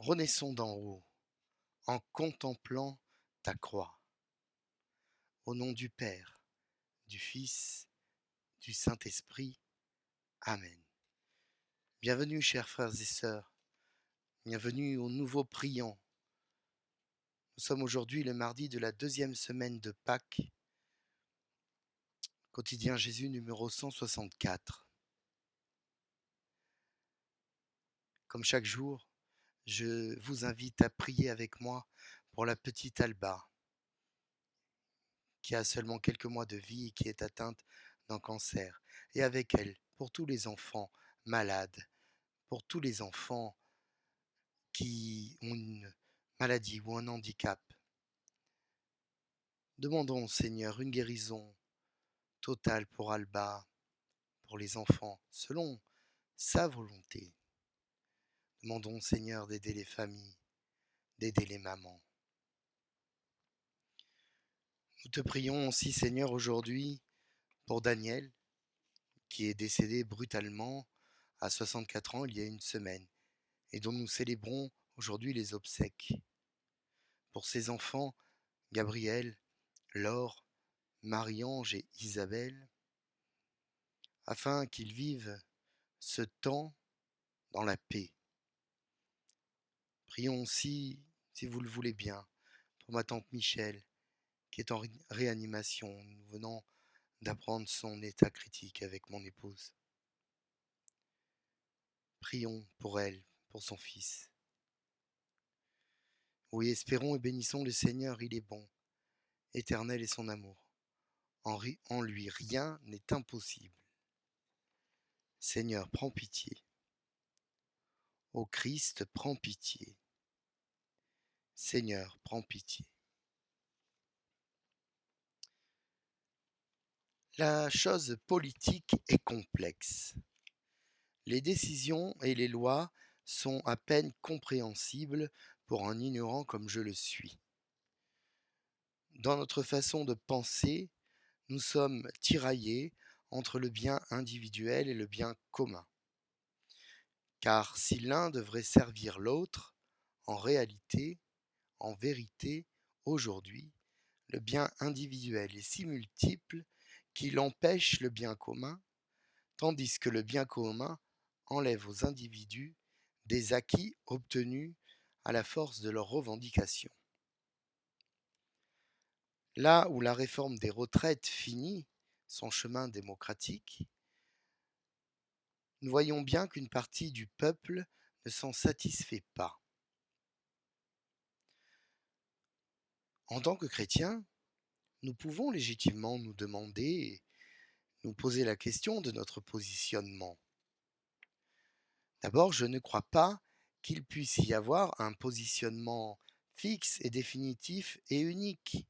Renaissons d'en haut, en contemplant ta croix. Au nom du Père, du Fils, du Saint-Esprit. Amen. Bienvenue, chers frères et sœurs. Bienvenue aux nouveaux priants. Nous sommes aujourd'hui le mardi de la deuxième semaine de Pâques, quotidien Jésus numéro 164. Comme chaque jour, je vous invite à prier avec moi pour la petite Alba, qui a seulement quelques mois de vie et qui est atteinte d'un cancer, et avec elle, pour tous les enfants malades, pour tous les enfants qui ont une maladie ou un handicap. Demandons au Seigneur une guérison totale pour Alba, pour les enfants, selon sa volonté. Demandons au Seigneur d'aider les familles, d'aider les mamans. Nous te prions aussi, Seigneur, aujourd'hui pour Daniel, qui est décédé brutalement à 64 ans il y a une semaine, et dont nous célébrons aujourd'hui les obsèques. Pour ses enfants, Gabriel, Laure, Marie-Ange et Isabelle, afin qu'ils vivent ce temps dans la paix. Prions aussi, si vous le voulez bien, pour ma tante Michel, qui est en réanimation. Nous venons d'apprendre son état critique avec mon épouse. Prions pour elle, pour son fils. Oui, espérons et bénissons le Seigneur, il est bon, éternel est son amour. En lui, rien n'est impossible. Seigneur, prends pitié. Ô Christ, prends pitié. Seigneur, prends pitié. La chose politique est complexe. Les décisions et les lois sont à peine compréhensibles pour un ignorant comme je le suis. Dans notre façon de penser, nous sommes tiraillés entre le bien individuel et le bien commun. Car si l'un devrait servir l'autre, en réalité, en vérité, aujourd'hui, le bien individuel est si multiple qu'il empêche le bien commun, tandis que le bien commun enlève aux individus des acquis obtenus à la force de leurs revendications. Là où la réforme des retraites finit son chemin démocratique, nous voyons bien qu'une partie du peuple ne s'en satisfait pas. En tant que chrétiens, nous pouvons légitimement nous demander et nous poser la question de notre positionnement. D'abord, je ne crois pas qu'il puisse y avoir un positionnement fixe et définitif et unique,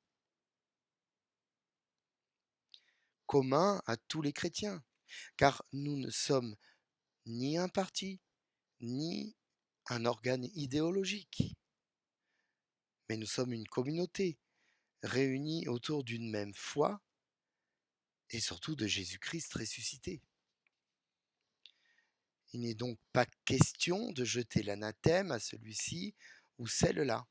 commun à tous les chrétiens, car nous ne sommes ni un parti, ni un organe idéologique, mais nous sommes une communauté réunie autour d'une même foi et surtout de Jésus-Christ ressuscité. Il n'est donc pas question de jeter l'anathème à celui-ci ou celle-là.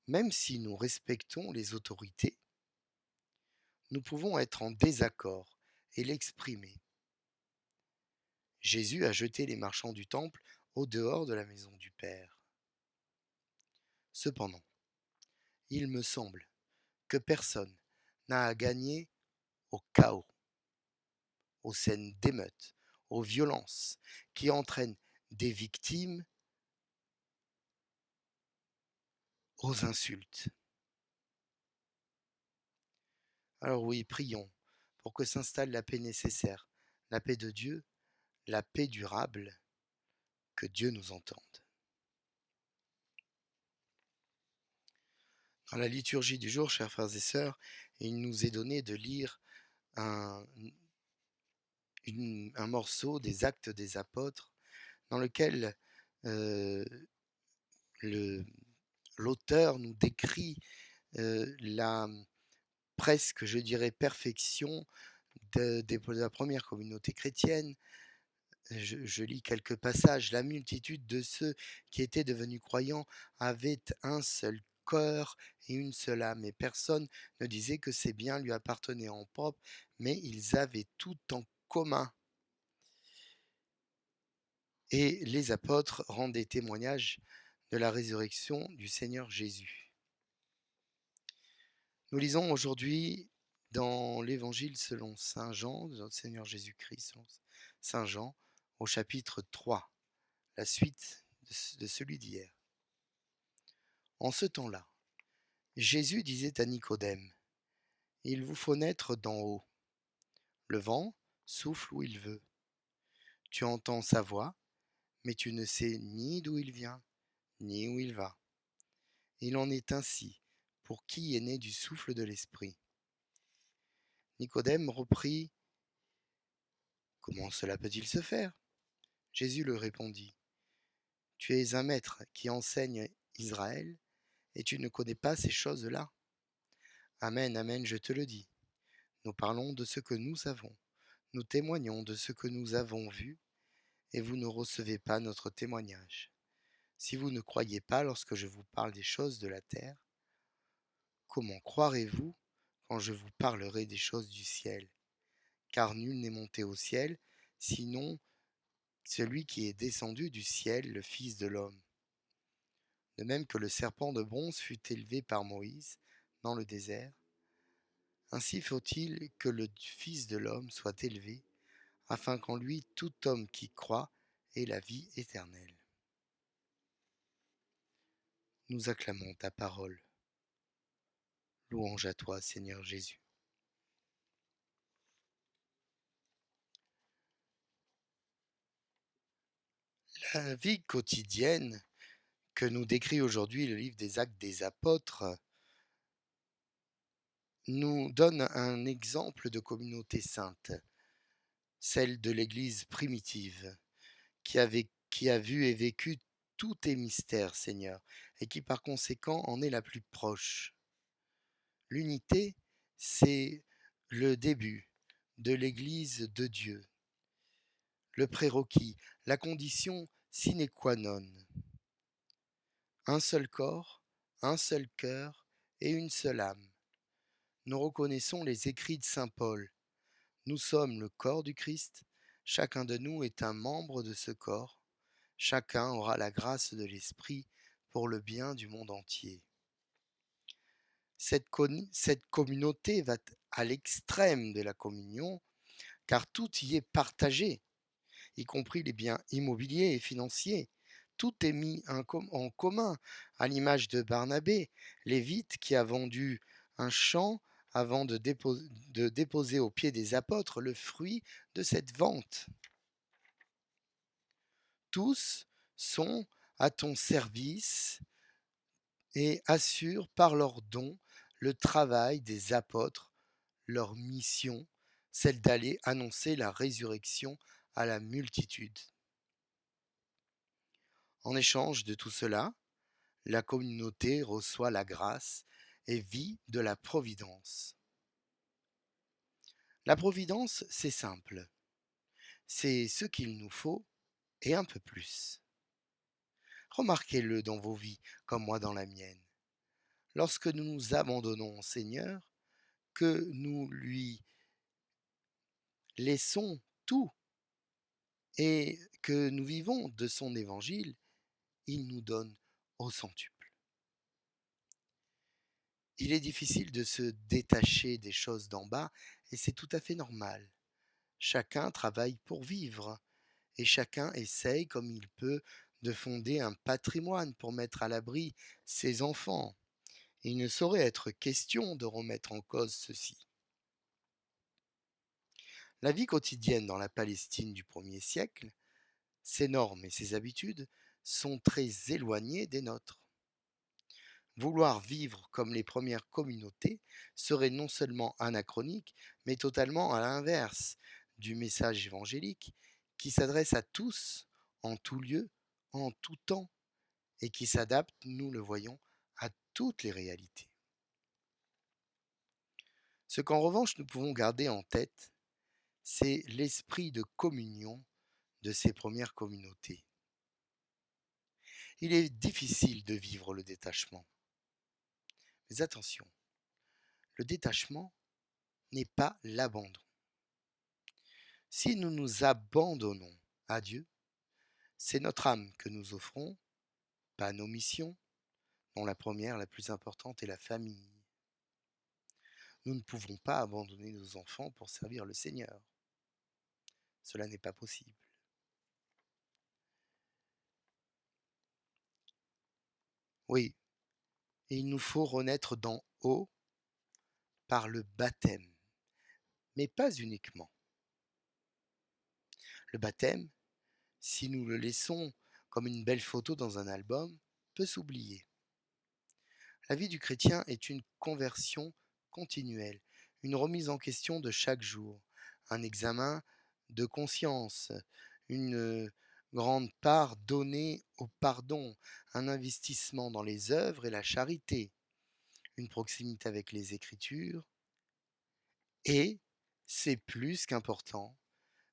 Même si nous respectons les autorités, nous pouvons être en désaccord et l'exprimer. Jésus a jeté les marchands du temple au dehors de la maison du Père. Cependant, il me semble que personne n'a à gagner au chaos, aux scènes d'émeutes, aux violences qui entraînent des victimes, aux insultes. Alors oui, prions pour que s'installe la paix nécessaire, la paix de Dieu, la paix durable, que Dieu nous entende. Dans la liturgie du jour, chers frères et sœurs, il nous est donné de lire un, un morceau des Actes des Apôtres dans lequel euh, l'auteur nous décrit la presque, je dirais, perfection de la première communauté chrétienne, Je lis quelques passages. La multitude de ceux qui étaient devenus croyants avait un seul cœur et une seule âme, et personne ne disait que ses biens lui appartenaient en propre, mais ils avaient tout en commun. Et les apôtres rendaient témoignage de la résurrection du Seigneur Jésus. Nous lisons aujourd'hui dans l'Évangile selon Saint Jean, de notre Seigneur Jésus-Christ, selon Saint Jean, au chapitre 3, la suite de celui d'hier. En ce temps-là, Jésus disait à Nicodème, « Il vous faut naître d'en haut. Le vent souffle où il veut. Tu entends sa voix, mais tu ne sais ni d'où il vient, ni où il va. Il en est ainsi pour qui est né du souffle de l'Esprit. » Nicodème reprit, « Comment cela peut-il se faire ?» Jésus lui répondit, « Tu es un maître qui enseigne Israël, et tu ne connais pas ces choses-là. Amen, amen, je te le dis. Nous parlons de ce que nous avons, nous témoignons de ce que nous avons vu, et vous ne recevez pas notre témoignage. Si vous ne croyez pas lorsque je vous parle des choses de la terre, comment croirez-vous quand je vous parlerai des choses du ciel? Car nul n'est monté au ciel, sinon celui qui est descendu du ciel, le Fils de l'homme. De même que le serpent de bronze fut élevé par Moïse dans le désert, ainsi faut-il que le Fils de l'homme soit élevé, afin qu'en lui tout homme qui croit ait la vie éternelle. Nous acclamons ta parole. Louange à toi, Seigneur Jésus. La vie quotidienne que nous décrit aujourd'hui le livre des Actes des Apôtres nous donne un exemple de communauté sainte, celle de l'Église primitive, qui a vu et vécu tous tes mystères, Seigneur, et qui par conséquent en est la plus proche. L'unité, c'est le début de l'Église de Dieu, le prérequis, la condition sine qua non. Un seul corps, un seul cœur et une seule âme. Nous reconnaissons les écrits de saint Paul. Nous sommes le corps du Christ, chacun de nous est un membre de ce corps, chacun aura la grâce de l'Esprit pour le bien du monde entier. Cette communauté va à l'extrême de la communion, car tout y est partagé, y compris les biens immobiliers et financiers. Tout est mis en commun, à l'image de Barnabé, Lévite qui a vendu un champ avant de déposer aux pieds des apôtres le fruit de cette vente. Tous sont à ton service et assurent par leurs dons le travail des apôtres, leur mission, celle d'aller annoncer la résurrection à la multitude. En échange de tout cela, la communauté reçoit la grâce et vit de la providence. La providence, c'est simple. C'est ce qu'il nous faut et un peu plus. Remarquez-le dans vos vies comme moi dans la mienne. Lorsque nous nous abandonnons au Seigneur, que nous lui laissons tout et que nous vivons de son évangile, il nous donne au centuple. Il est difficile de se détacher des choses d'en bas et c'est tout à fait normal. Chacun travaille pour vivre et chacun essaye comme il peut de fonder un patrimoine pour mettre à l'abri ses enfants. Il ne saurait être question de remettre en cause ceci. La vie quotidienne dans la Palestine du 1er siècle, ses normes et ses habitudes sont très éloignées des nôtres. Vouloir vivre comme les premières communautés serait non seulement anachronique, mais totalement à l'inverse du message évangélique qui s'adresse à tous, en tout lieu, en tout temps, et qui s'adapte, nous le voyons, à toutes les réalités. Ce qu'en revanche nous pouvons garder en tête, c'est l'esprit de communion de ces premières communautés. Il est difficile de vivre le détachement. Mais attention, le détachement n'est pas l'abandon. Si nous nous abandonnons à Dieu, c'est notre âme que nous offrons, pas nos missions, dont la première, la plus importante, est la famille. Nous ne pouvons pas abandonner nos enfants pour servir le Seigneur. Cela n'est pas possible. Oui, et il nous faut renaître d'en haut par le baptême, mais pas uniquement. Le baptême, si nous le laissons comme une belle photo dans un album, peut s'oublier. La vie du chrétien est une conversion continuelle, une remise en question de chaque jour, un examen de conscience, une grande part donnée au pardon, un investissement dans les œuvres et la charité, une proximité avec les Écritures et, c'est plus qu'important,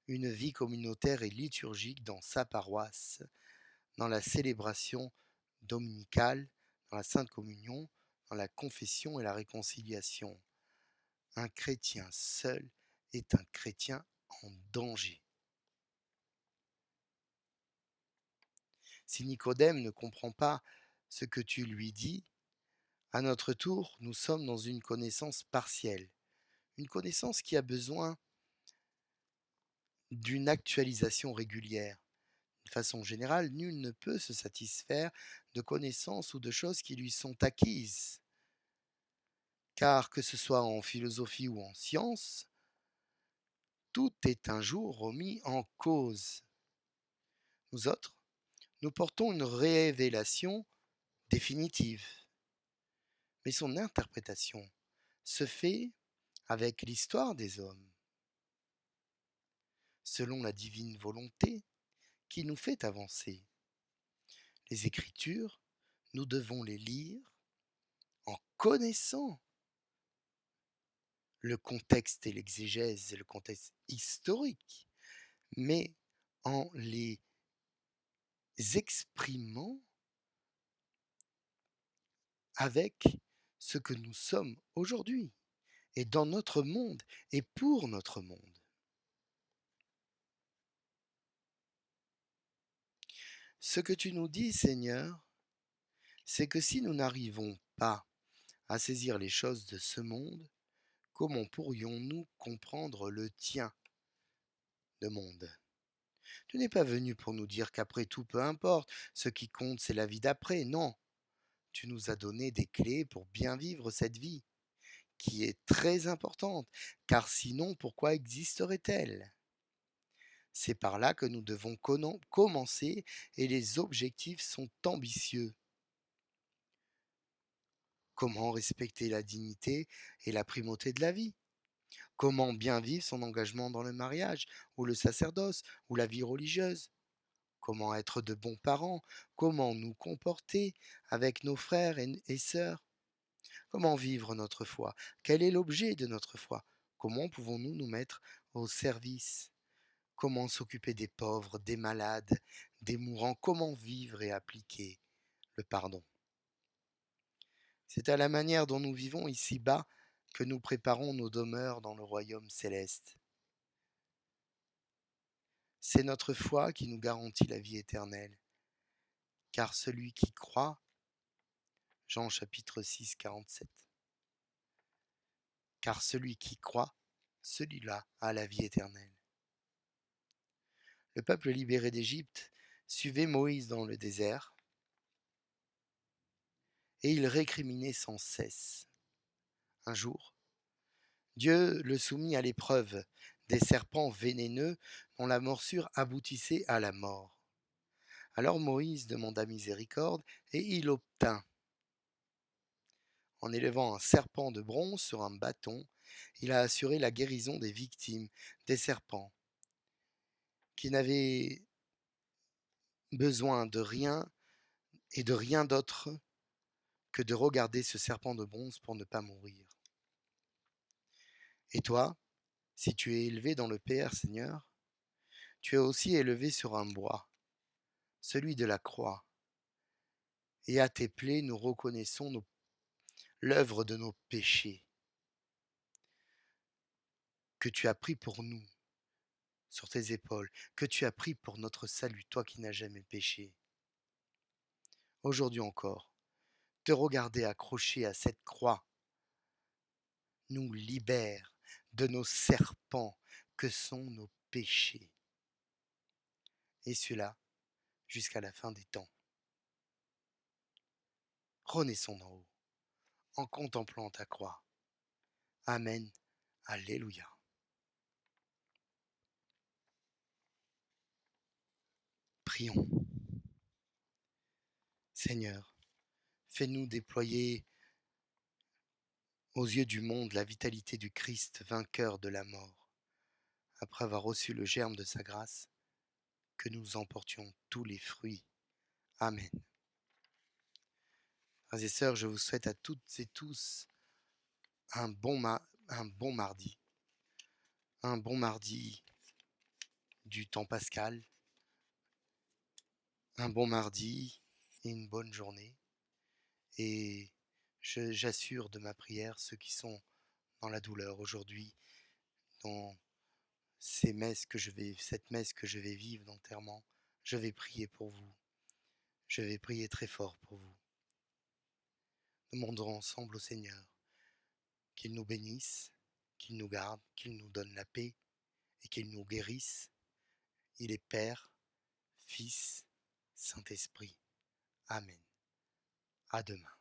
une vie communautaire et liturgique dans sa paroisse, dans la célébration dominicale, dans la Sainte Communion, dans la confession et la réconciliation. Un chrétien seul est un chrétien en danger. Si Nicodème ne comprend pas ce que tu lui dis, à notre tour, nous sommes dans une connaissance partielle, une connaissance qui a besoin d'une actualisation régulière. De façon générale, nul ne peut se satisfaire de connaissances ou de choses qui lui sont acquises. Car que ce soit en philosophie ou en science, tout est un jour remis en cause. Nous autres, nous portons une révélation définitive, mais son interprétation se fait avec l'histoire des hommes, selon la divine volonté qui nous fait avancer. Les Écritures, nous devons les lire en connaissant le contexte et l'exégèse et le contexte historique, mais en les exprimant avec ce que nous sommes aujourd'hui et dans notre monde et pour notre monde. Ce que tu nous dis, Seigneur, c'est que si nous n'arrivons pas à saisir les choses de ce monde, comment pourrions-nous comprendre le tien de monde? Tu n'es pas venu pour nous dire qu'après tout, peu importe, ce qui compte, c'est la vie d'après, non. Tu nous as donné des clés pour bien vivre cette vie, qui est très importante, car sinon, pourquoi existerait-elle? C'est par là que nous devons commencer et les objectifs sont ambitieux. Comment respecter la dignité et la primauté de la vie? Comment bien vivre son engagement dans le mariage, ou le sacerdoce, ou la vie religieuse? Comment être de bons parents? Comment nous comporter avec nos frères et sœurs? Comment vivre notre foi? Quel est l'objet de notre foi? Comment pouvons-nous nous mettre au service? Comment s'occuper des pauvres, des malades, des mourants? Comment vivre et appliquer le pardon? C'est à la manière dont nous vivons ici-bas que nous préparons nos demeures dans le royaume céleste. C'est notre foi qui nous garantit la vie éternelle. Car celui qui croit, Jean chapitre 6, 47, car celui qui croit, celui-là a la vie éternelle. Le peuple libéré d'Égypte suivait Moïse dans le désert et il récriminait sans cesse. Un jour, Dieu le soumit à l'épreuve des serpents vénéneux dont la morsure aboutissait à la mort. Alors Moïse demanda miséricorde et il obtint. En élevant un serpent de bronze sur un bâton, il a assuré la guérison des victimes des serpents, qui n'avaient besoin de rien et de rien d'autre que de regarder ce serpent de bronze pour ne pas mourir. Et toi, si tu es élevé dans le Père, Seigneur, Tu es aussi élevé sur un bois, celui de la croix, et à tes plaies nous reconnaissons l'œuvre de nos péchés que tu as pris pour nous sur tes épaules, que tu as pris pour notre salut, toi qui n'as jamais péché. Aujourd'hui encore, te regarder accroché à cette croix nous libère de nos serpents que sont nos péchés. Et cela jusqu'à la fin des temps. Renaissons d'en haut, en contemplant ta croix. Amen. Alléluia. Prions. Seigneur, fais-nous déployer aux yeux du monde la vitalité du Christ, vainqueur de la mort, après avoir reçu le germe de sa grâce, que nous emportions tous les fruits. Amen. Frères et sœurs, je vous souhaite à toutes et tous un bon mardi du temps pascal, un bon mardi et une bonne journée. Et j'assure de ma prière ceux qui sont dans la douleur aujourd'hui, dans cette messe que je vais vivre d'enterrement. Je vais prier pour vous. Je vais prier très fort pour vous. Nous demanderons ensemble au Seigneur qu'il nous bénisse, qu'il nous garde, qu'il nous donne la paix et qu'il nous guérisse. Il est Père, Fils, Saint-Esprit. Amen. À demain.